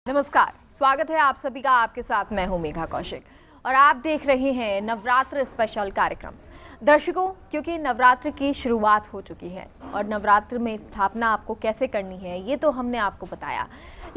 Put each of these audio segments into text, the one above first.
नमस्कार, स्वागत है आप सभी का। आपके साथ मैं हूं मेघा कौशिक और आप देख रहे हैं नवरात्र स्पेशल कार्यक्रम। दर्शकों, क्योंकि नवरात्र की शुरुआत हो चुकी है और नवरात्र में स्थापना आपको कैसे करनी है ये तो हमने आपको बताया,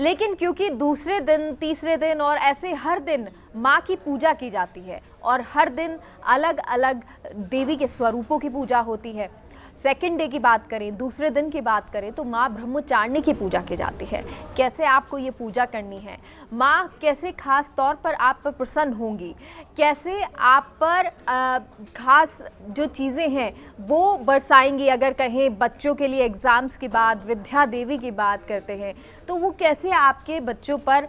लेकिन क्योंकि दूसरे दिन, तीसरे दिन और ऐसे हर दिन माँ की पूजा की जाती है और हर दिन अलग अलग देवी के स्वरूपों की पूजा होती है। सेकंड डे की बात करें, दूसरे दिन की बात करें तो माँ ब्रह्मचारिणी की पूजा की जाती है। कैसे आपको ये पूजा करनी है, माँ कैसे खास तौर पर आप पर प्रसन्न होंगी, कैसे आप पर खास जो चीज़ें हैं वो बरसाएंगी। अगर कहें बच्चों के लिए एग्ज़ाम्स की बात, विद्या देवी की बात करते हैं तो वो कैसे आपके बच्चों पर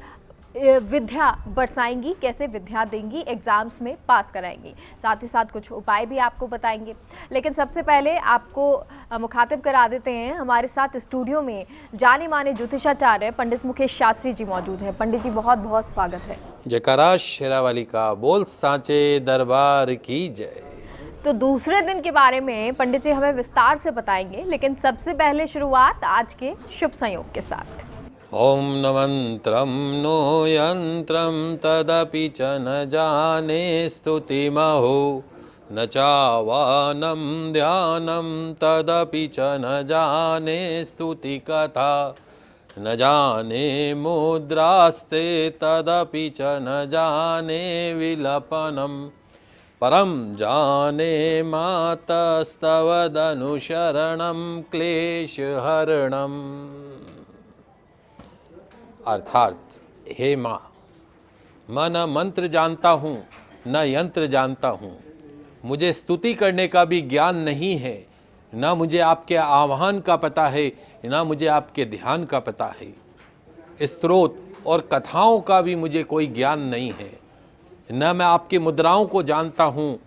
विद्या बरसाएंगी, कैसे विद्या देंगी, एग्जाम्स में पास कराएंगी। साथ ही साथ कुछ उपाय भी आपको बताएंगे। लेकिन सबसे पहले आपको मुखातिब करा देते हैं, हमारे साथ स्टूडियो में जाने माने ज्योतिषाचार्य पंडित मुकेश शास्त्री जी मौजूद हैं। पंडित जी, बहुत बहुत स्वागत है। जयकारा शेरावाली का बोल, सांचे दरबार की जय। तो दूसरे दिन के बारे में पंडित जी हमें विस्तार से बताएंगे, लेकिन सबसे पहले शुरुआत आज के शुभ संयोग के साथ। ओम न मंत्रम नो यंत्रम तदपि च न जाने स्तुतिमहो, न चावानम ध्यानम तदपि च न जाने स्तुति कथा, न जाने मुद्रास्ते तदपि च न जाने विलपनम, परम जाने मातस्तवदनुशरणम क्लेशहरणम। अर्थात हे माँ, मैं न मंत्र जानता हूँ न यंत्र जानता हूँ, मुझे स्तुति करने का भी ज्ञान नहीं है, न मुझे आपके आह्वान का पता है, न मुझे आपके ध्यान का पता है। स्तोत्र और कथाओं का भी मुझे कोई ज्ञान नहीं है, न मैं आपकी मुद्राओं को जानता हूँ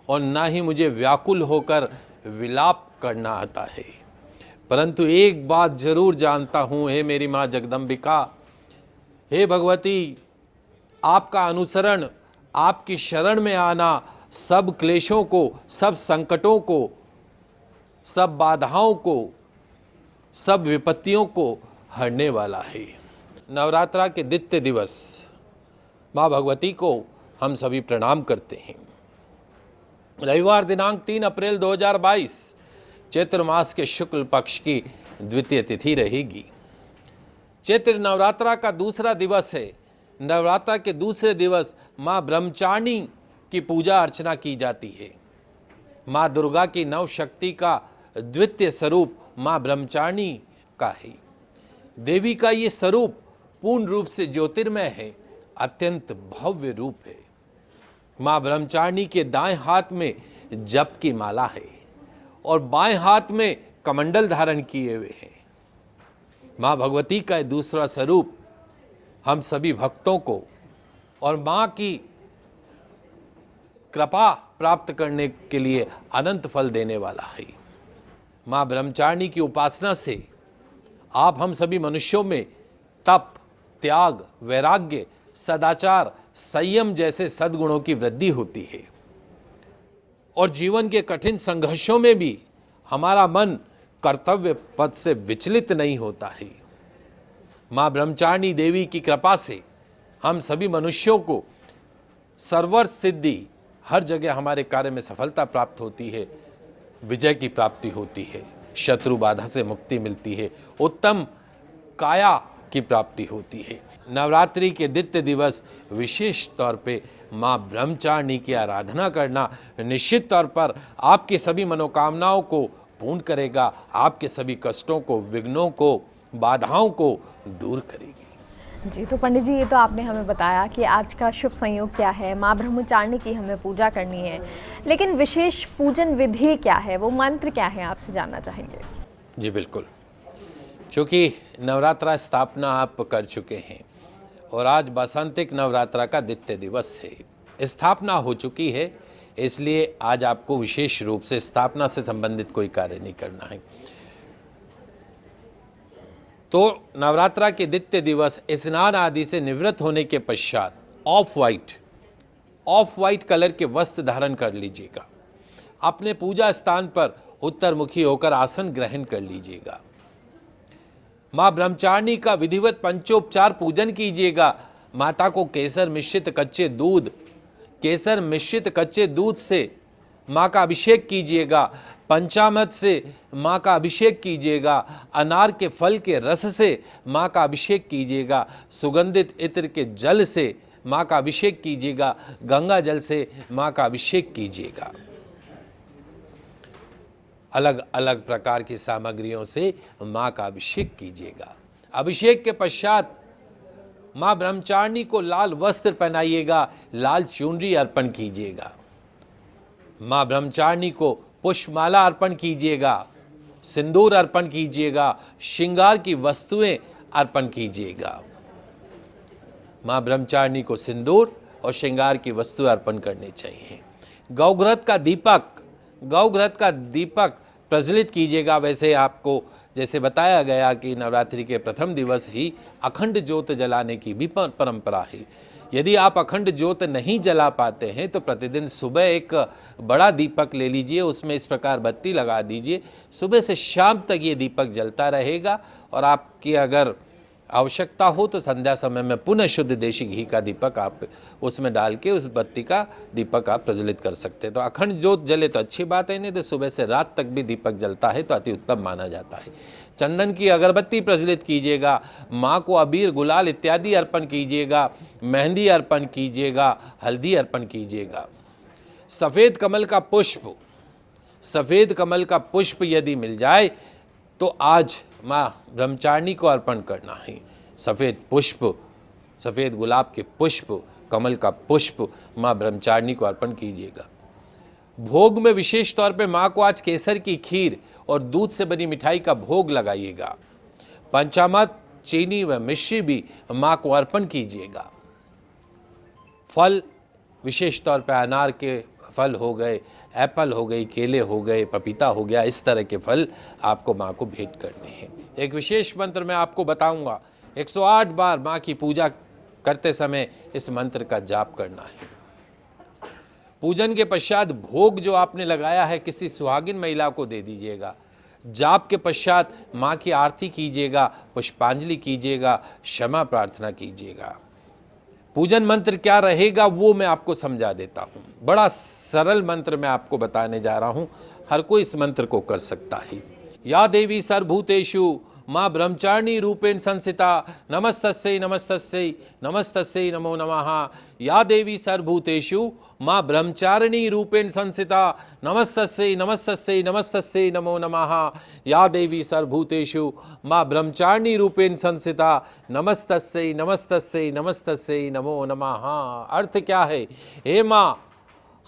और न ही मुझे व्याकुल होकर विलाप करना आता है। परंतु एक बात जरूर जानता हूँ, हे मेरी माँ जगदम्बिका, हे भगवती, आपका अनुसरण, आपकी शरण में आना सब क्लेशों को, सब संकटों को, सब बाधाओं को, सब विपत्तियों को हरने वाला है। नवरात्रा के द्वितीय दिवस माँ भगवती को हम सभी प्रणाम करते हैं। रविवार दिनांक 3 अप्रैल 2022 चैत्र मास के शुक्ल पक्ष की द्वितीय तिथि रहेगी। चैत्र नवरात्रा का दूसरा दिवस है। नवरात्रा के दूसरे दिवस माँ ब्रह्मचारिणी की पूजा अर्चना की जाती है। माँ दुर्गा की नव शक्ति का द्वितीय स्वरूप माँ ब्रह्मचारिणी का है। देवी का ये स्वरूप पूर्ण रूप से ज्योतिर्मय है, अत्यंत भव्य रूप है। माँ ब्रह्मचारिणी के दाएं हाथ में जप की माला है और बाएं हाथ में कमंडल धारण किए हुए हैं। माँ भगवती का दूसरा स्वरूप हम सभी भक्तों को और माँ की कृपा प्राप्त करने के लिए अनंत फल देने वाला है। माँ ब्रह्मचारिणी की उपासना से आप हम सभी मनुष्यों में तप, त्याग, वैराग्य, सदाचार, संयम जैसे सद्गुणों की वृद्धि होती है और जीवन के कठिन संघर्षों में भी हमारा मन कर्तव्य पथ से विचलित नहीं होता है। माँ ब्रह्मचारिणी देवी की कृपा से हम सभी मनुष्यों को सर्वर सिद्धि, हर जगह हमारे कार्य में सफलता प्राप्त होती है, विजय की प्राप्ति होती है, शत्रु बाधा से मुक्ति मिलती है, उत्तम काया की प्राप्ति होती है। नवरात्रि के द्वितीय दिवस विशेष तौर पे माँ ब्रह्मचारिणी की आराधना करना निश्चित तौर पर आपकी सभी मनोकामनाओं को पूर्ण करेगा, आपके सभी कष्टों को, विघ्नों को, बाधाओं को दूर करेगी। जी, तो पंडित जी ये तो आपने हमें बताया कि आज का शुभ संयोग क्या है, माँ ब्रह्मचारिणी की हमें पूजा करनी है, लेकिन विशेष पूजन विधि क्या है, वो मंत्र क्या है, आपसे जानना चाहेंगे। जी बिल्कुल, क्योंकि नवरात्रा स्थापना आप कर चुके हैं और आज बसंतिक नवरात्रा का द्वितीय दिवस है, स्थापना हो चुकी है, इसलिए आज आपको विशेष रूप से स्थापना से संबंधित कोई कार्य नहीं करना है। तो नवरात्रा के द्वितीय दिवस स्नान आदि से निवृत्त होने के पश्चात ऑफ वाइट कलर के वस्त्र धारण कर लीजिएगा। अपने पूजा स्थान पर उत्तरमुखी होकर आसन ग्रहण कर लीजिएगा। माँ ब्रह्मचारिणी का विधिवत पंचोपचार पूजन कीजिएगा। माता को केसर मिश्रित कच्चे दूध से माँ का अभिषेक कीजिएगा। पंचामृत से माँ का अभिषेक कीजिएगा। अनार के फल के रस से माँ का अभिषेक कीजिएगा। सुगंधित इत्र के जल से माँ का अभिषेक कीजिएगा। गंगा जल से माँ का अभिषेक कीजिएगा। अलग अलग प्रकार की सामग्रियों से माँ का अभिषेक कीजिएगा। अभिषेक के पश्चात माँ ब्रह्मचारिणी को लाल वस्त्र पहनाइएगा, लाल चुनरी अर्पण कीजिएगा। माँ ब्रह्मचारिणी को पुष्पमाला अर्पण कीजिएगा, सिंदूर अर्पण कीजिएगा, श्रृंगार की वस्तुएं अर्पण कीजिएगा। माँ ब्रह्मचारिणी को सिंदूर और श्रृंगार की वस्तु अर्पण करनी चाहिए। गौघृत का दीपक प्रज्वलित कीजिएगा। वैसे आपको जैसे बताया गया कि नवरात्रि के प्रथम दिवस ही अखंड ज्योत जलाने की भी परंपरा है। यदि आप अखंड ज्योत नहीं जला पाते हैं तो प्रतिदिन सुबह एक बड़ा दीपक ले लीजिए, उसमें इस प्रकार बत्ती लगा दीजिए। सुबह से शाम तक ये दीपक जलता रहेगा और आपकी अगर आवश्यकता हो तो संध्या समय में पुनः शुद्ध देशी घी का दीपक आप उसमें डाल के उस बत्ती का दीपक आप प्रज्वलित कर सकते हैं। तो अखंड ज्योत जले तो अच्छी बात है, नहीं तो सुबह से रात तक भी दीपक जलता है तो अति उत्तम माना जाता है। चंदन की अगरबत्ती प्रज्वलित कीजिएगा। माँ को अबीर गुलाल इत्यादि अर्पण कीजिएगा। मेहंदी अर्पण कीजिएगा, हल्दी अर्पण कीजिएगा। सफ़ेद कमल का पुष्प यदि मिल जाए तो आज माँ ब्रह्मचारिणी को अर्पण करना है। सफ़ेद गुलाब के पुष्प, कमल का पुष्प माँ ब्रह्मचारिणी को अर्पण कीजिएगा। भोग में विशेष तौर पे माँ को आज केसर की खीर और दूध से बनी मिठाई का भोग लगाइएगा। पंचामृत, चीनी व मिश्री भी माँ को अर्पण कीजिएगा। फल विशेष तौर पर अनार के फल हो गए, एप्पल हो गई, केले हो गए, पपीता हो गया, इस तरह के फल आपको माँ को भेंट करने हैं। एक विशेष मंत्र मैं आपको बताऊंगा, 108 बार माँ की पूजा करते समय इस मंत्र का जाप करना है। पूजन के पश्चात भोग जो आपने लगाया है किसी सुहागिन महिला को दे दीजिएगा। जाप के पश्चात माँ की आरती कीजिएगा, पुष्पांजलि कीजिएगा, क्षमा प्रार्थना कीजिएगा। पूजन मंत्र क्या रहेगा वो मैं आपको समझा देता हूँ। बड़ा सरल मंत्र मैं आपको बताने जा रहा हूँ, हर कोई इस मंत्र को कर सकता है। या देवी सर्वभूतेषु माँ ब्रह्मचारिणी रूपेण संस्थिता नमस्तस्यै नमस्तस्यै नमस्तस्यै नमो नमः। या देवी सर्वभूतेषु माँ ब्रह्मचारिणी रूपेण संस्थिता नमस्तस्यै नमस्तस्यै नमस्तस्यै नमो नमः। या देवी सर्वभूतेषु माँ ब्रह्मचारिणी रूपेण संस्थिता नमस्तस्यै नमस्तस्यै नमस्तस्यै नमो नमः। अर्थ क्या है? हे माँ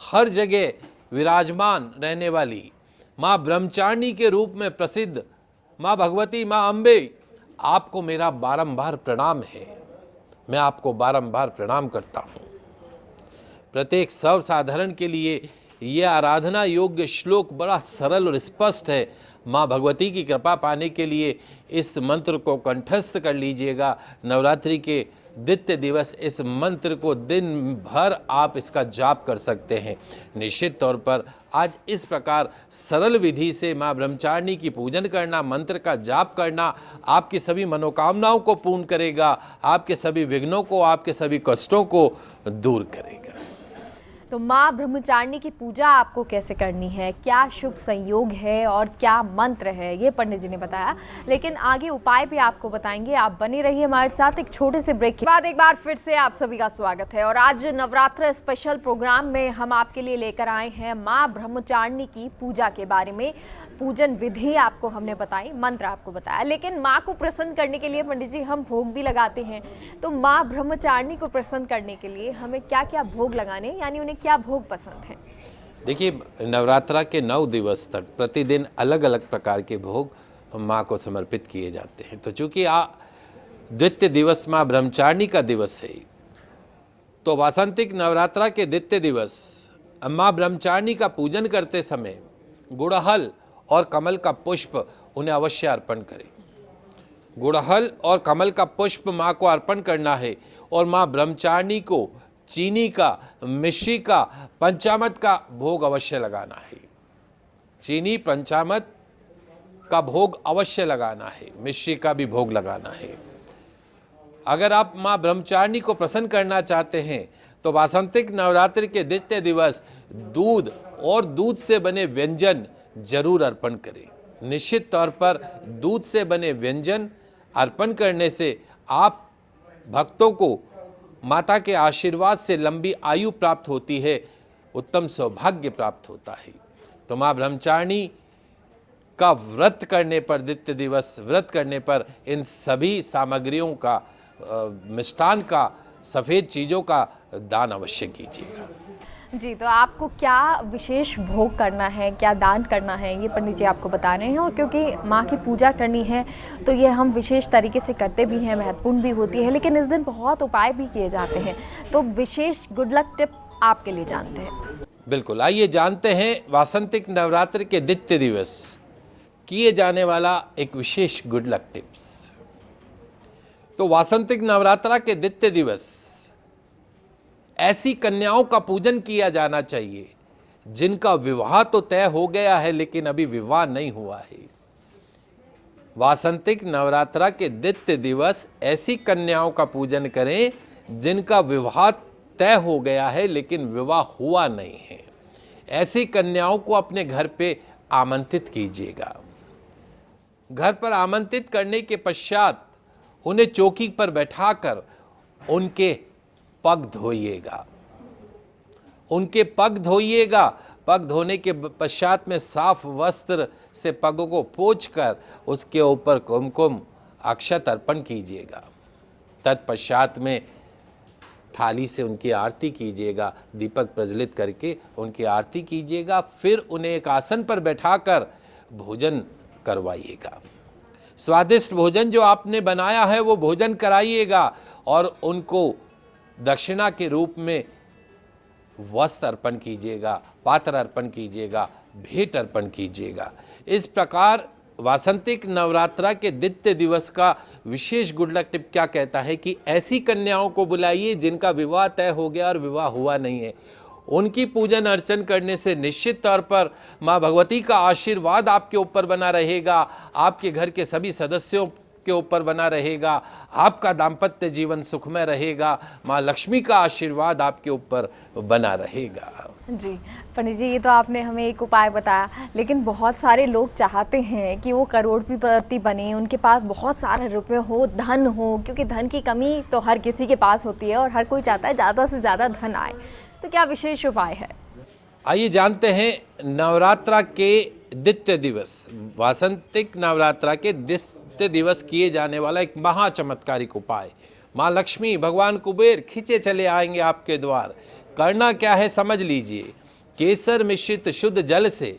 हर जगह विराजमान रहने वाली, माँ ब्रह्मचारिणी के रूप में प्रसिद्ध माँ भगवती, माँ अम्बे, आपको मेरा बारंबार प्रणाम है। मैं आपको बारंबार प्रणाम करता हूँ। प्रत्येक सर्वसाधारण के लिए यह आराधना योग्य श्लोक बड़ा सरल और स्पष्ट है। माँ भगवती की कृपा पाने के लिए इस मंत्र को कंठस्थ कर लीजिएगा। नवरात्रि के द्वितीय दिवस इस मंत्र को दिन भर आप इसका जाप कर सकते हैं। निश्चित तौर पर आज इस प्रकार सरल विधि से माँ ब्रह्मचारिणी की पूजन करना, मंत्र का जाप करना आपकी सभी मनोकामनाओं को पूर्ण करेगा, आपके सभी विघ्नों को, आपके सभी कष्टों को दूर करेगा। तो माँ ब्रह्मचारिणी की पूजा आपको कैसे करनी है, क्या शुभ संयोग है और क्या मंत्र है, ये पंडित जी ने बताया। लेकिन आगे उपाय भी आपको बताएंगे। आप बने रहिए हमारे साथ। एक छोटे से ब्रेक के बाद एक बार फिर से आप सभी का स्वागत है। और आज नवरात्र स्पेशल प्रोग्राम में हम आपके लिए लेकर आए हैं माँ ब्रह्मचारिणी की पूजा के बारे में। पूजन विधि आपको हमने बताई, मंत्र आपको बताया, लेकिन माँ को प्रसन्न करने के लिए पंडित जी हम भोग भी लगाते हैं। तो माँ ब्रह्मचारिणी को प्रसन्न करने के लिए हमें क्या क्या भोग लगाने, यानी उन्हें क्या भोग पसंद है? देखिए, नवरात्रा के 9 दिवस तक प्रतिदिन अलग अलग प्रकार के भोग माँ को समर्पित किए जाते हैं। तो चूँकि द्वितीय दिवस माँ ब्रह्मचारिणी का दिवस है, तो वासंतिक नवरात्रा के द्वितीय दिवस माँ ब्रह्मचारिणी का पूजन करते समय गुड़हल और कमल का पुष्प उन्हें अवश्य अर्पण करें। गुड़हल और कमल का पुष्प माँ को अर्पण करना है और माँ ब्रह्मचारिणी को चीनी का, मिश्री का, पंचामृत का भोग अवश्य लगाना है। चीनी, पंचामृत, का भोग अवश्य लगाना है, मिश्री का भी भोग लगाना है। अगर आप माँ ब्रह्मचारिणी को प्रसन्न करना चाहते हैं तो वासंतिक नवरात्रि के द्वितीय दिवस दूध और दूध से बने व्यंजन जरूर अर्पण करें। निश्चित तौर पर दूध से बने व्यंजन अर्पण करने से आप भक्तों को माता के आशीर्वाद से लंबी आयु प्राप्त होती है, उत्तम सौभाग्य प्राप्त होता है। तो माँ ब्रह्मचारिणी का व्रत करने पर, द्वितीय दिवस व्रत करने पर इन सभी सामग्रियों का, मिष्ठान का, सफ़ेद चीज़ों का दान अवश्य कीजिएगा। जी, तो आपको क्या विशेष भोग करना है, क्या दान करना है, ये पंडित जी आपको बता रहे हैं। और क्योंकि माँ की पूजा करनी है तो ये हम विशेष तरीके से करते भी हैं, महत्वपूर्ण भी होती है, लेकिन इस दिन बहुत उपाय भी किए जाते हैं। तो विशेष गुड लक टिप आपके लिए जानते हैं। बिल्कुल, आइए जानते हैं वासंतिक नवरात्रि के द्वितीय दिवस किए जाने वाला एक विशेष गुड लक टिप्स। तो वासंतिक नवरात्रा के द्वितीय दिवस ऐसी कन्याओं का पूजन किया जाना चाहिए जिनका विवाह तो तय हो गया है लेकिन अभी विवाह नहीं हुआ है। वासंतिक नवरात्रा के द्वितीय दिवस ऐसी कन्याओं का पूजन करें जिनका विवाह तय हो गया है लेकिन विवाह हुआ नहीं है। ऐसी कन्याओं को अपने घर पे आमंत्रित कीजिएगा। घर पर आमंत्रित करने के पश्चात उन्हें चौकी पर बैठाकर उनके पग धोइएगा। उनके पग धोइएगा। पग धोने के पश्चात में साफ वस्त्र से पगों को पोंछकर उसके ऊपर कुमकुम अक्षत अर्पण कीजिएगा। तत्पश्चात में थाली से उनकी आरती कीजिएगा। दीपक प्रज्वलित करके उनकी आरती कीजिएगा। फिर उन्हें एक आसन पर बैठाकर भोजन करवाइएगा। स्वादिष्ट भोजन जो आपने बनाया है वो भोजन कराइएगा और उनको दक्षिणा के रूप में वस्त्र अर्पण कीजिएगा, पात्र अर्पण कीजिएगा, भेंट अर्पण कीजिएगा। इस प्रकार वासंतिक नवरात्रा के द्वितीय दिवस का विशेष गुड लक टिप क्या कहता है कि ऐसी कन्याओं को बुलाइए जिनका विवाह तय हो गया और विवाह हुआ नहीं है। उनकी पूजन अर्चन करने से निश्चित तौर पर माँ भगवती का आशीर्वाद आपके ऊपर बना रहेगा, आपके घर के सभी सदस्यों के ऊपर बना रहेगा, आपका दाम्पत्य जीवन सुखमय रहेगा, माँ लक्ष्मी का आशीर्वाद आपके ऊपर बना रहेगा। जी पंडित जी, ये तो आपने हमें एक उपाय बताया, लेकिन बहुत सारे लोग चाहते हैं कि वो करोड़पति बने, उनके पास बहुत सारे रुपए हो, धन हो, क्योंकि धन की कमी तो हर किसी के पास होती है और हर कोई चाहता है ज़्यादा से ज़्यादा धन आए। तो क्या विशेष उपाय है? आइए जानते हैं नवरात्रा के द्वितीय दिवस, वासंतिक नवरात्रा के द्वितीय दिवस किए जाने वाला एक महा चमत्कारिक उपाय। माँ लक्ष्मी, भगवान कुबेर खींचे चले आएंगे आपके द्वार। करना क्या है समझ लीजिए। केसर मिश्रित शुद्ध जल से,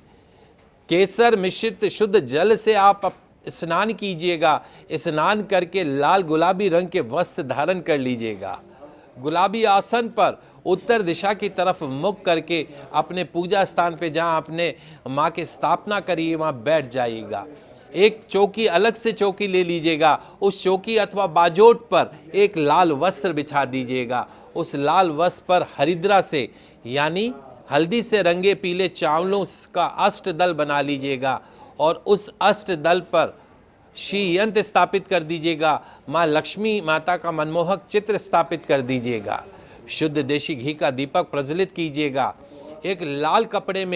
केसर मिश्रित शुद्ध जल से आप स्नान कीजिएगा। स्नान करके लाल गुलाबी रंग के वस्त्र धारण कर लीजिएगा। गुलाबी आसन पर उत्तर दिशा की तरफ मुख करके अपने पूजा स्थान पे जहाँ आपने माँ की स्थापना करी है वहाँ बैठ जाइएगा। एक चौकी, अलग से चौकी ले लीजिएगा। उस चौकी अथवा बाजोट पर एक लाल वस्त्र बिछा दीजिएगा। उस लाल वस्त्र पर हरिद्रा से यानी हल्दी से रंगे पीले चावलों का अष्टदल बना लीजिएगा और उस अष्टदल पर श्री यंत्र स्थापित कर दीजिएगा। माँ लक्ष्मी माता का मनमोहक चित्र स्थापित कर दीजिएगा। शुद्ध देशी घी का दीपक प्रज्वलित कीजिएगा। एक लाल कपड़े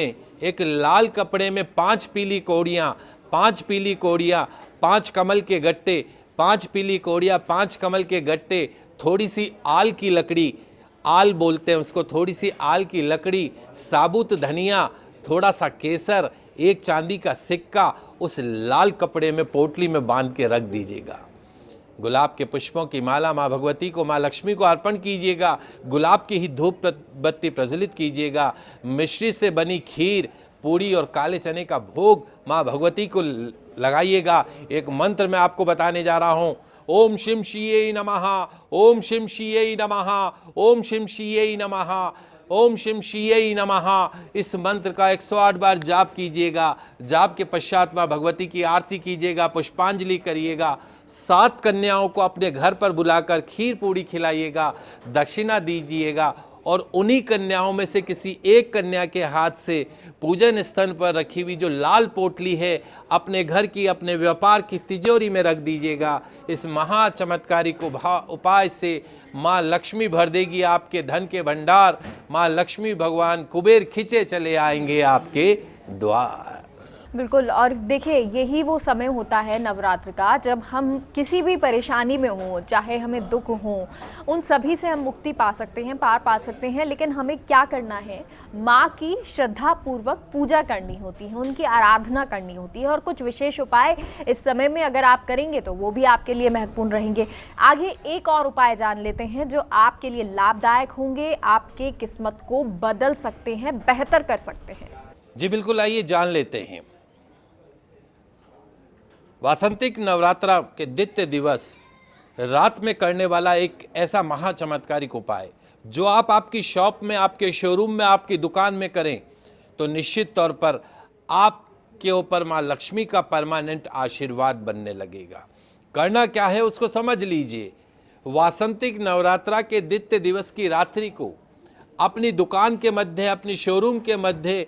में 5 पीली कौड़ियाँ, 5 पीली कौड़ियाँ, 5 कमल के गट्टे, 5 पीली कौड़ियाँ, 5 कमल के गट्टे, थोड़ी सी आल की लकड़ी, आल बोलते हैं उसको, थोड़ी सी आल की लकड़ी, साबुत धनिया, थोड़ा सा केसर, एक चांदी का सिक्का उस लाल कपड़े में पोटली में बांध के रख दीजिएगा। गुलाब के पुष्पों की माला माँ भगवती को, माँ लक्ष्मी को अर्पण कीजिएगा। गुलाब की ही धूप बत्ती प्रज्वलित कीजिएगा। मिश्री से बनी खीर, पूड़ी और काले चने का भोग माँ भगवती को लगाइएगा। एक मंत्र मैं आपको बताने जा रहा हूँ। ओम शिम शिये नमः, ओम शिम शिये नमः, ओम शिम शिये नमः, ओम शिम शिये नमः। इस मंत्र का 108 बार जाप कीजिएगा। जाप के पश्चात माँ भगवती की आरती कीजिएगा, पुष्पांजलि करिएगा। 7 कन्याओं को अपने घर पर बुलाकर खीर पूड़ी खिलाइएगा, दक्षिणा दीजिएगा और उन्हीं कन्याओं में से किसी एक कन्या के हाथ से पूजन स्थल पर रखी हुई जो लाल पोटली है अपने घर की, अपने व्यापार की तिजोरी में रख दीजिएगा। इस महा चमत्कारिक उपाय से माँ लक्ष्मी भर देगी आपके धन के भंडार। माँ लक्ष्मी भगवान कुबेर खींचे चले आएंगे आपके द्वार। बिल्कुल। और देखिए, यही वो समय होता है नवरात्र का जब हम किसी भी परेशानी में हों, चाहे हमें दुख हो, उन सभी से हम मुक्ति पा सकते हैं, पार पा सकते हैं। लेकिन हमें क्या करना है? माँ की श्रद्धा पूर्वक पूजा करनी होती है, उनकी आराधना करनी होती है। और कुछ विशेष उपाय इस समय में अगर आप करेंगे तो वो भी आपके लिए महत्वपूर्ण रहेंगे। आगे एक और उपाय जान लेते हैं जो आपके लिए लाभदायक होंगे, आपके किस्मत को बदल सकते हैं, बेहतर कर सकते हैं। जी बिल्कुल, आइए जान लेते हैं। वासंतिक नवरात्रा के द्वितीय दिवस रात में करने वाला एक ऐसा महाचमत्कारिक उपाय जो आप आपकी शॉप में, आपके शोरूम में, आपकी दुकान में करें तो निश्चित तौर पर आपके ऊपर माँ लक्ष्मी का परमानेंट आशीर्वाद बनने लगेगा। करना क्या है उसको समझ लीजिए। वासंतिक नवरात्रा के द्वितीय दिवस की रात्रि को अपनी दुकान के मध्य, अपनी शोरूम के मध्य,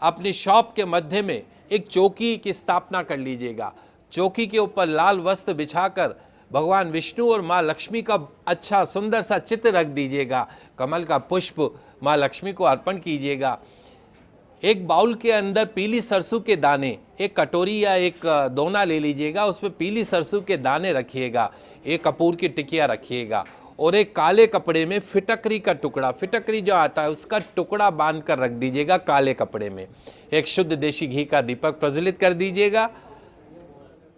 अपनी शॉप के मध्य में एक चौकी की स्थापना कर लीजिएगा। चौकी के ऊपर लाल वस्त्र बिछाकर भगवान विष्णु और माँ लक्ष्मी का अच्छा सुंदर सा चित्र रख दीजिएगा। कमल का पुष्प माँ लक्ष्मी को अर्पण कीजिएगा। एक बाउल के अंदर पीली सरसों के दाने, एक कटोरी या एक दोना ले लीजिएगा, उसमें पीली सरसों के दाने रखिएगा, एक कपूर की टिकिया रखिएगा और एक काले कपड़े में फिटकरी का टुकड़ा, फिटकरी जो आता है उसका टुकड़ा बांध कर रख दीजिएगा काले कपड़े में। एक शुद्ध देशी घी का दीपक प्रज्वलित कर दीजिएगा।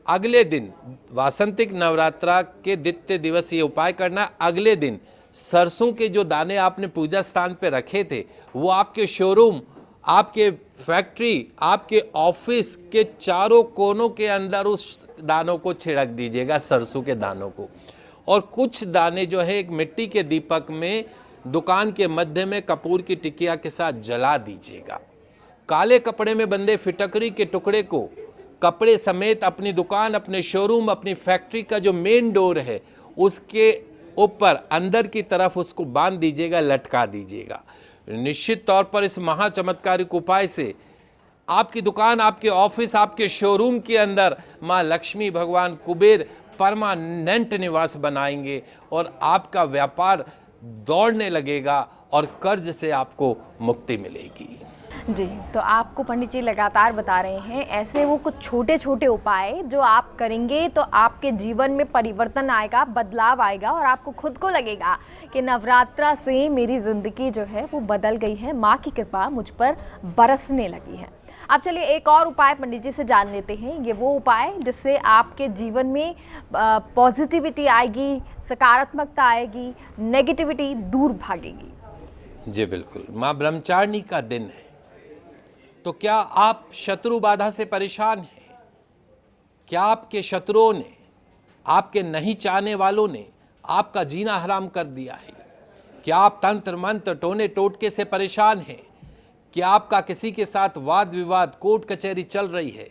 अगले दिन वासंतिक नवरात्रा के द्वितीय दिवस ये उपाय करना। अगले दिन सरसों के जो दाने आपने पूजा स्थान पे रखे थे वो आपके शोरूम, आपके फैक्ट्री, आपके ऑफिस के चारों कोनों के अंदर उस दानों को छिड़क दीजिएगा, सरसों के दानों को। और कुछ दाने जो है एक मिट्टी के दीपक में दुकान के मध्य में कपूर की टिकिया के साथ जला दीजिएगा। काले कपड़े में बंधे फिटकरी के टुकड़े को कपड़े समेत अपनी दुकान, अपने शोरूम, अपनी फैक्ट्री का जो मेन डोर है उसके ऊपर अंदर की तरफ उसको बांध दीजिएगा, लटका दीजिएगा। निश्चित तौर पर इस महाचमत्कारिक उपाय से आपकी दुकान, आपके ऑफिस, आपके शोरूम के अंदर माँ लक्ष्मी भगवान कुबेर परमानेंट निवास बनाएंगे और आपका व्यापार दौड़ने लगेगा और कर्ज से आपको मुक्ति मिलेगी। जी, तो आपको पंडित जी लगातार बता रहे हैं ऐसे वो कुछ छोटे छोटे उपाय जो आप करेंगे तो आपके जीवन में परिवर्तन आएगा, बदलाव आएगा और आपको खुद को लगेगा कि नवरात्रा से मेरी ज़िंदगी जो है वो बदल गई है, माँ की कृपा मुझ पर बरसने लगी है। अब चलिए एक और उपाय पंडित जी से जान लेते हैं। ये वो उपाय जिससे आपके जीवन में पॉजिटिविटी आएगी, सकारात्मकता आएगी, नेगेटिविटी दूर भागेगी। जी बिल्कुल। माँ ब्रह्मचारिणी का दिन है, तो क्या आप शत्रु बाधा से परेशान हैं? क्या आपके शत्रुओं ने, आपके नहीं चाहने वालों ने आपका जीना हराम कर दिया है? क्या आप तंत्र मंत्र, टोने टोटके से परेशान हैं? क्या आपका किसी के साथ वाद विवाद, कोर्ट कचहरी चल रही है?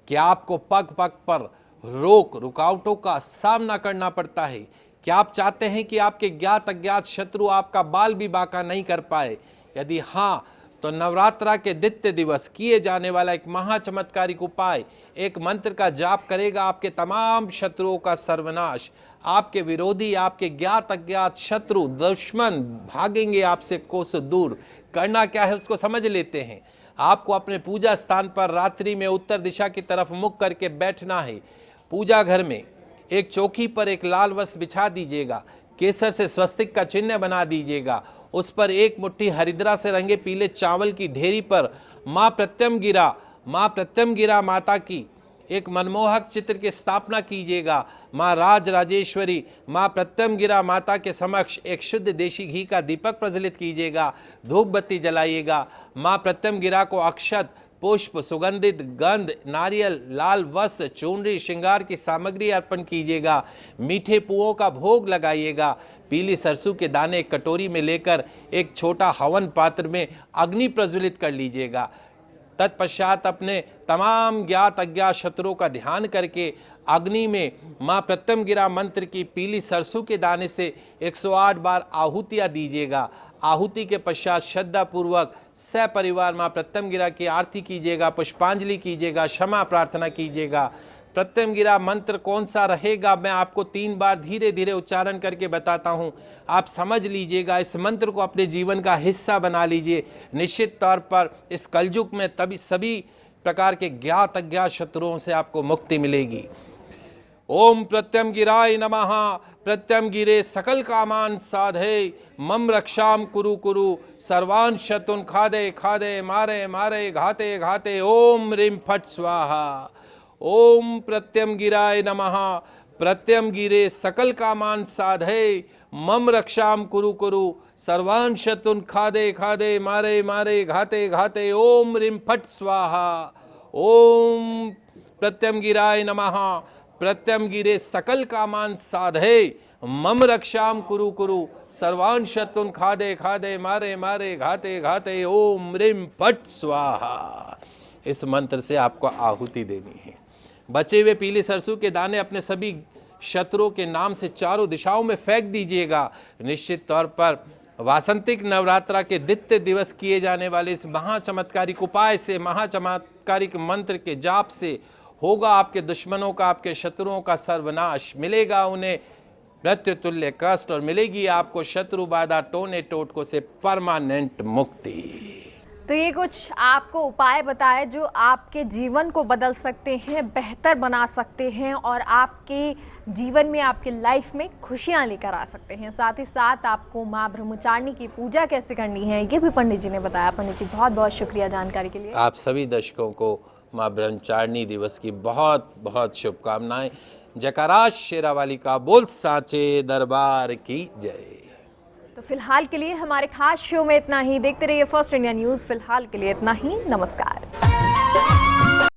क्या आपको पग पग पर रुकावटों का सामना करना पड़ता है? क्या आप चाहते हैं कि आपके ज्ञात अज्ञात शत्रु आपका बाल भी बांका नहीं कर पाए? यदि हाँ, तो नवरात्रा के द्वितीय दिवस किए जाने वाला एक महाचमत्कारिक उपाय, एक मंत्र का जाप करेगा आपके तमाम शत्रुओं का सर्वनाश। आपके विरोधी, आपके ज्ञात अज्ञात शत्रु, दुश्मन भागेंगे आपसे कोसों दूर। करना क्या है उसको समझ लेते हैं। आपको अपने पूजा स्थान पर रात्रि में उत्तर दिशा की तरफ मुख करके बैठना है। पूजा घर में एक चौकी पर एक लाल वस्त्र बिछा दीजिएगा, केसर से स्वस्तिक का चिन्ह बना दीजिएगा, उस पर एक मुट्ठी हरिद्रा से रंगे पीले चावल की ढेरी पर माँ प्रत्यमगिरा माता की एक मनमोहक चित्र की स्थापना कीजिएगा। माँ राजेश्वरी, माँ प्रत्यमगिरा माता के समक्ष एक शुद्ध देशी घी का दीपक प्रज्वलित कीजिएगा, धूप बत्ती जलाइएगा। माँ प्रत्यमगिरा को अक्षत, पुष्प, सुगंधित गंध, नारियल, लाल वस्त्र, चूनरी, श्रृंगार की सामग्री अर्पण कीजिएगा। मीठे पुओं का भोग लगाइएगा। पीली सरसों के दाने एक कटोरी में लेकर एक छोटा हवन पात्र में अग्नि प्रज्वलित कर लीजिएगा। तत्पश्चात अपने तमाम ज्ञात अज्ञात शत्रुओं का ध्यान करके अग्नि में माँ प्रत्यमगिरा मंत्र की पीली सरसों के दाने से 108 बार आहुतियाँ दीजिएगा। आहुति के पश्चात श्रद्धा पूर्वक सपरिवार माँ प्रत्यंगिरा की आरती कीजिएगा, पुष्पांजलि कीजिएगा, क्षमा प्रार्थना कीजिएगा। प्रत्यंगिरा मंत्र कौन सा रहेगा मैं आपको 3 बार धीरे धीरे उच्चारण करके बताता हूँ, आप समझ लीजिएगा। इस मंत्र को अपने जीवन का हिस्सा बना लीजिए। निश्चित तौर पर इस कलयुग में तभी सभी प्रकार के ज्ञात अज्ञात शत्रुओं से आपको मुक्ति मिलेगी। ओम प्रत्यंगिराय नमः। प्रत्यंगिरे सकल कामान साधे मम रक्षाम कुरु कुरु सर्वान् शत्रुन खादे खादे मारे मारे घाते घाते। ओम ह्रीं फट स्वाहा। ओम प्रत्यंगिराय नमः। प्रत्यंगिरे सकल कामान साधे मम रक्षाम कुरु कुरु सर्वान् शत्रुन खादे खादे मारे मारे घाते घाते। ओम ह्रीं फट स्वाहा। ओम प्रत्यंगिराय नमः। प्रत्यंगिरे सकल कामान साधे मम रक्षाम कुरु कुरु सर्वान् शत्रुन खादे खादे मारे मारे घाते घाते। ओम ह्रीं फट स्वाहा। इस मंत्र से आपको आहुति देनी है। बचे हुए पीले सरसों के दाने अपने सभी शत्रुओं के नाम से चारों दिशाओं में फेंक दीजिएगा। निश्चित तौर पर वासंतिक नवरात्रा के द्वितीय दिवस किए जाने वाले इस महाचमत्कारिक उपाय से, महाचमत्कारिक मंत्र के जाप से होगा आपके दुश्मनों का, आपके शत्रुओं का सर्वनाश। मिलेगा उन्हें मृत्युतुल्य कष्ट और मिलेगी आपको शत्रु बाधा टोने टोटकों से परमानेंट मुक्ति। तो ये कुछ आपको उपाय बताए जो आपके जीवन को बदल सकते हैं, बेहतर बना सकते हैं और आपके जीवन में, आपके लाइफ में खुशियां लेकर आ सकते हैं। साथ ही साथ आपको माँ ब्रह्मचारिणी की पूजा कैसे करनी है ये भी पंडित जी ने बताया। पंडित जी बहुत बहुत शुक्रिया जानकारी के लिए। आप सभी दर्शकों को माँ ब्रह्मचारिणी दिवस की बहुत बहुत शुभकामनाएं। जयकारा शेरावाली का बोल साचे दरबार की जय। तो फिलहाल के लिए हमारे खास शो में इतना ही। देखते रहिए फर्स्ट इंडिया न्यूज़। फिलहाल के लिए इतना ही। नमस्कार।